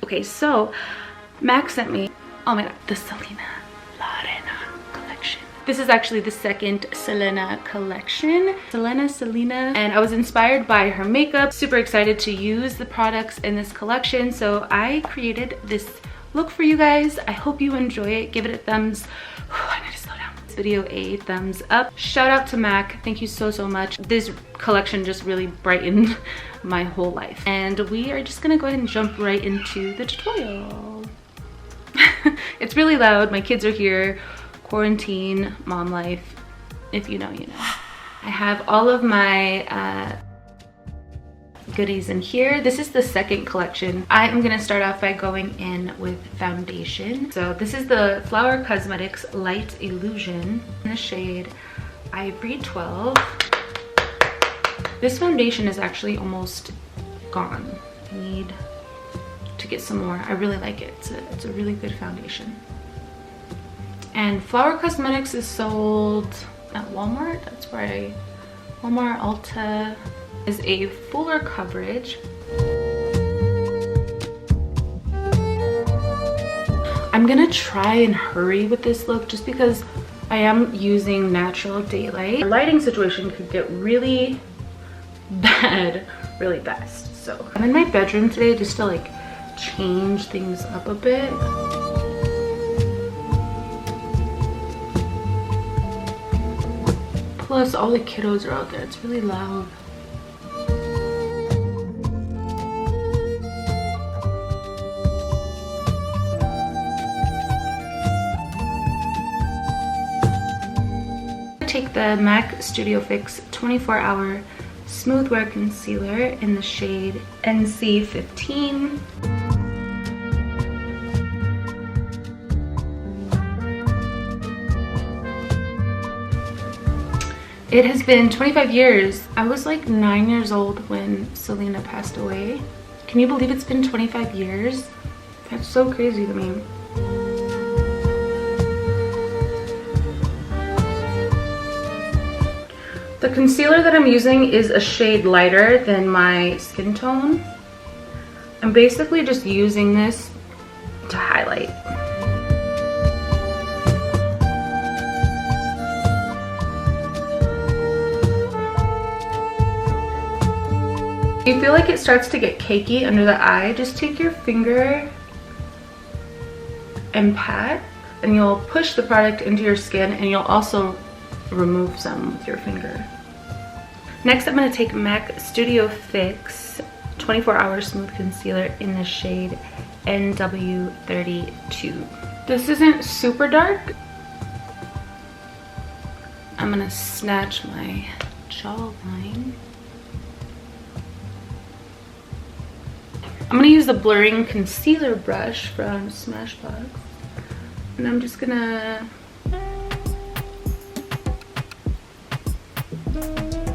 Okay, so MAC sent me, oh my god, the Selena La Reina collection. This is actually the second Selena collection. Selena, and I was inspired by her makeup. Super excited to use the products in this collection, so I created this look for you guys. I hope you enjoy it. Give it a thumbs. I need to slow down. This video a thumbs up. Shout out to MAC. Thank you so much. This collection just really brightened my whole life. And we are just gonna go ahead and jump right into the tutorial. It's really loud. My kids are here. Quarantine, mom life. If you know, you know. I have all of my goodies in here. This is the second collection. I am gonna start off by going in with foundation. So this is the Flower Cosmetics Light Illusion in the shade Ivory 12. This foundation is actually almost gone. I need to get some more. I really like it. It's a really good foundation. And Flower Cosmetics is sold at Walmart. That's where Walmart, Ulta. Is a fuller coverage. I'm gonna try and hurry with this look just because I am using natural daylight. The lighting situation could get really bad really fast. So I'm in my bedroom today just to like change things up a bit. Plus all the kiddos are out there. It's really loud. Take the MAC Studio Fix 24-Hour Smooth Wear Concealer in the shade NC15. It has been 25 years. I was like 9 years old when Selena passed away. Can you believe it's been 25 years? That's so crazy to me. The concealer that I'm using is a shade lighter than my skin tone. I'm basically just using this to highlight. If you feel like it starts to get cakey under the eye, just take your finger and pat, and you'll push the product into your skin, and you'll also remove some with your finger. Next, I'm going to take MAC Studio Fix 24-Hour Smooth Concealer in the shade NW32. This isn't super dark. I'm going to snatch my jawline. I'm going to use the blurring concealer brush from Smashbox, and I'm just going to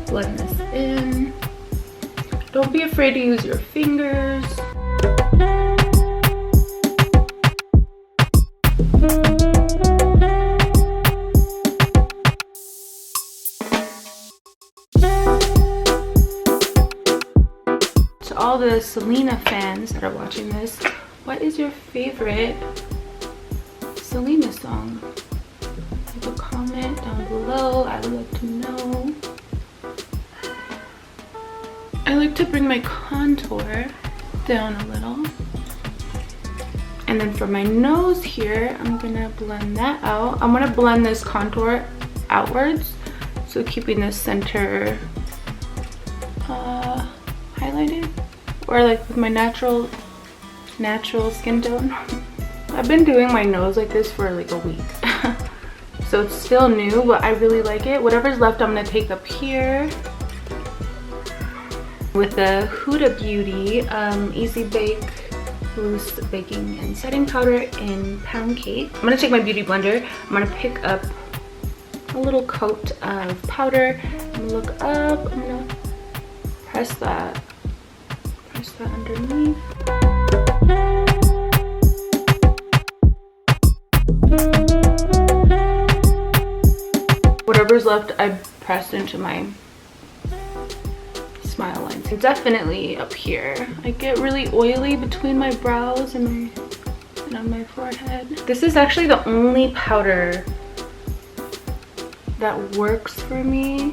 blend this in. Don't be afraid to use your fingers. To all the Selena fans that are watching this, what is your favorite Selena song? Leave a comment down below. I would like to know. I like to bring my contour down a little. And then for my nose here, I'm gonna blend that out. I'm gonna blend this contour outwards, so keeping the center highlighted, or like with my natural skin tone. I've been doing my nose like this for like a week. So it's still new, but I really like it. Whatever's left, I'm gonna take up here with the Huda Beauty Easy Bake Loose Baking and Setting Powder in Pound Cake. I'm gonna take my beauty blender. I'm gonna pick up a little coat of powder. I'm gonna look up. I'm gonna press that underneath. Whatever's left, I pressed into my smile lines. Definitely up here. I get really oily between my brows and on my forehead. This is actually the only powder that works for me.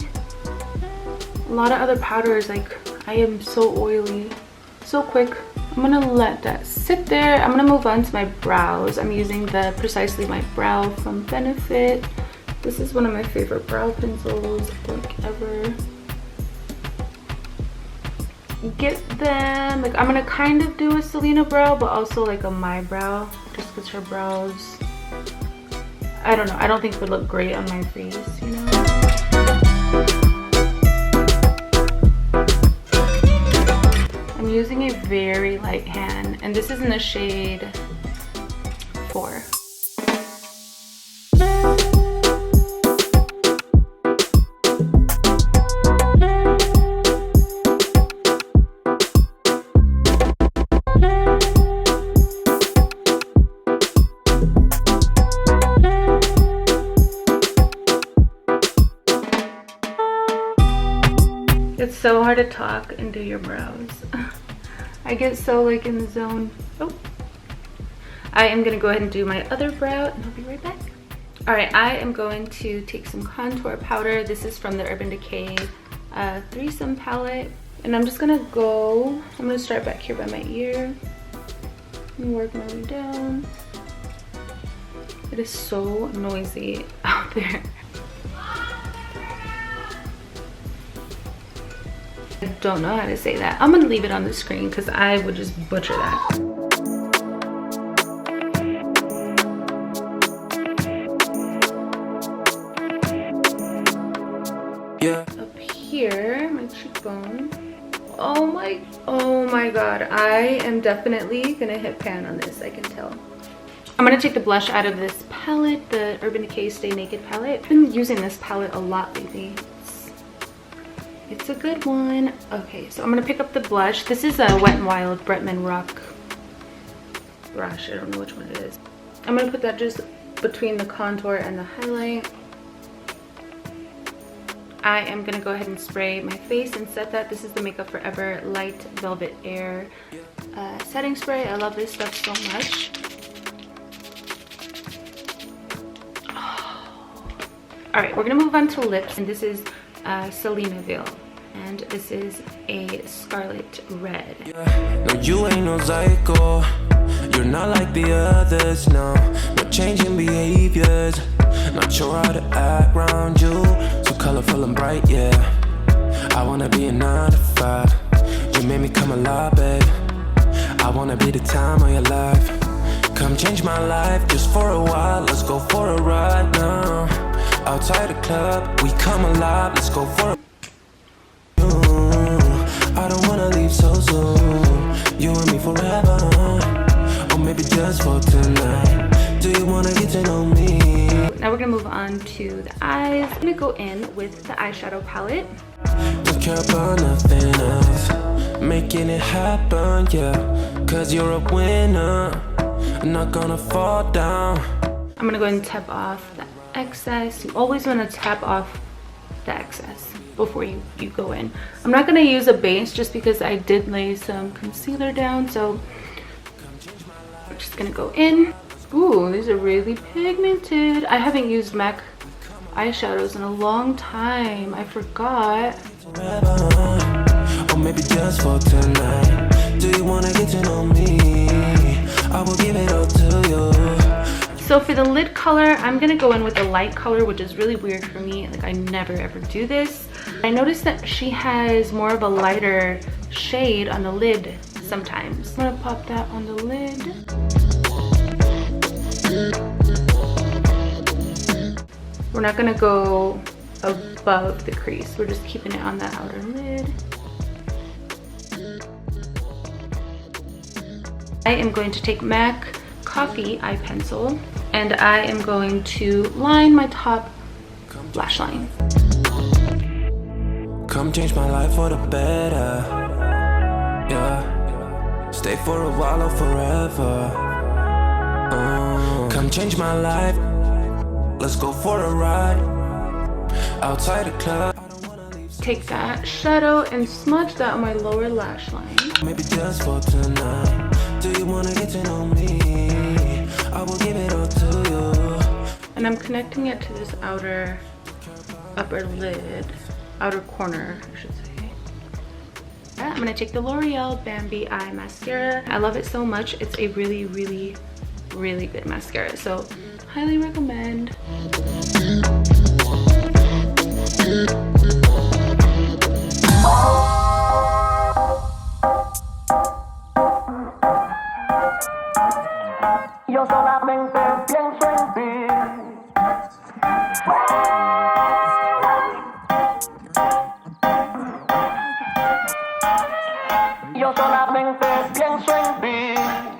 A lot of other powders, like, I am so oily so quick. I'm gonna let that sit there. I'm gonna move on to my brows. I'm using the Precisely My Brow from Benefit. This is one of my favorite brow pencils, like, ever. Get them, like, I'm gonna kind of do a Selena brow, but also like a my brow, just because her brows, I don't know, I don't think would look great on my face, you know. I'm using a very light hand, and this is in the shade 4. It's so hard to talk and do your brows. I get so like in the zone. Oh, I am gonna go ahead and do my other brow and I'll be right back. All right, I am going to take some contour powder. This is from the Urban Decay Threesome palette. And I'm just gonna start back here by my ear and work my way down. It is so noisy out there. I don't know how to say that. I'm gonna leave it on the screen because I would just butcher that. Yeah. Up here, my cheekbone. Oh my god. I am definitely gonna hit pan on this, I can tell. I'm gonna take the blush out of this palette, the Urban Decay Stay Naked palette. I've been using this palette a lot lately. It's a good one. Okay, so I'm gonna pick up the blush. This is a Wet n Wild Bretman Rock brush. I don't know which one it is. I'm gonna put that just between the contour and the highlight. I am gonna go ahead and spray my face and set that. This is the Makeup Forever Light Velvet Air setting spray. I love this stuff so much. All right, we're gonna move on to lips, and this is Selena Vive, and this is a Scarlet Red. No, you ain't no psycho. You're not like the others, no. No changing behaviors. Not sure how to act around you. So colorful and bright, yeah. I wanna be a 9 to 5. You made me come alive, babe. I wanna be the time of your life. Come change my life just for a while. Let's go for a ride now. Outside the club, we come alive. Let's go for a... I don't wanna leave so soon. You and me forever, or maybe just for tonight. Do you wanna get to know me? Now we're gonna move on to the eyes. I'm gonna go in with the eyeshadow palette. Don't care about nothing else. Making it happen, yeah. Cause you're a winner. I'm not gonna fall down. I'm gonna go ahead and tap off the excess. You always want to tap off the excess before you go in. I'm not going to use a base just because I did lay some concealer down, so I'm just going to go in. Ooh, these are really pigmented. I haven't used MAC eyeshadows in a long time. I forgot. Or maybe just for tonight. Do you want to get to know me? I will give it all to you. So for the lid color, I'm gonna go in with a light color, which is really weird for me. Like, I never ever do this. I noticed that she has more of a lighter shade on the lid sometimes. I'm gonna pop that on the lid. We're not gonna go above the crease. We're just keeping it on the outer lid. I am going to take MAC Coffee eye pencil, and I am going to line my top lash line. Come change my life for the better, yeah. Stay for a while or forever. Come change my life. Let's go for a ride outside the club. take that shadow and smudge that on my lower lash line. Maybe just for tonight. Do you wanna get to know me? I will give it all to you. And I'm connecting it to this outer upper lid, outer corner, I should say. I'm gonna take the L'Oreal Bambi Eye Mascara. I love it so much. It's a really, really, really good mascara. So highly recommend. Yo solamente pienso en ti. Yo solamente pienso en ti.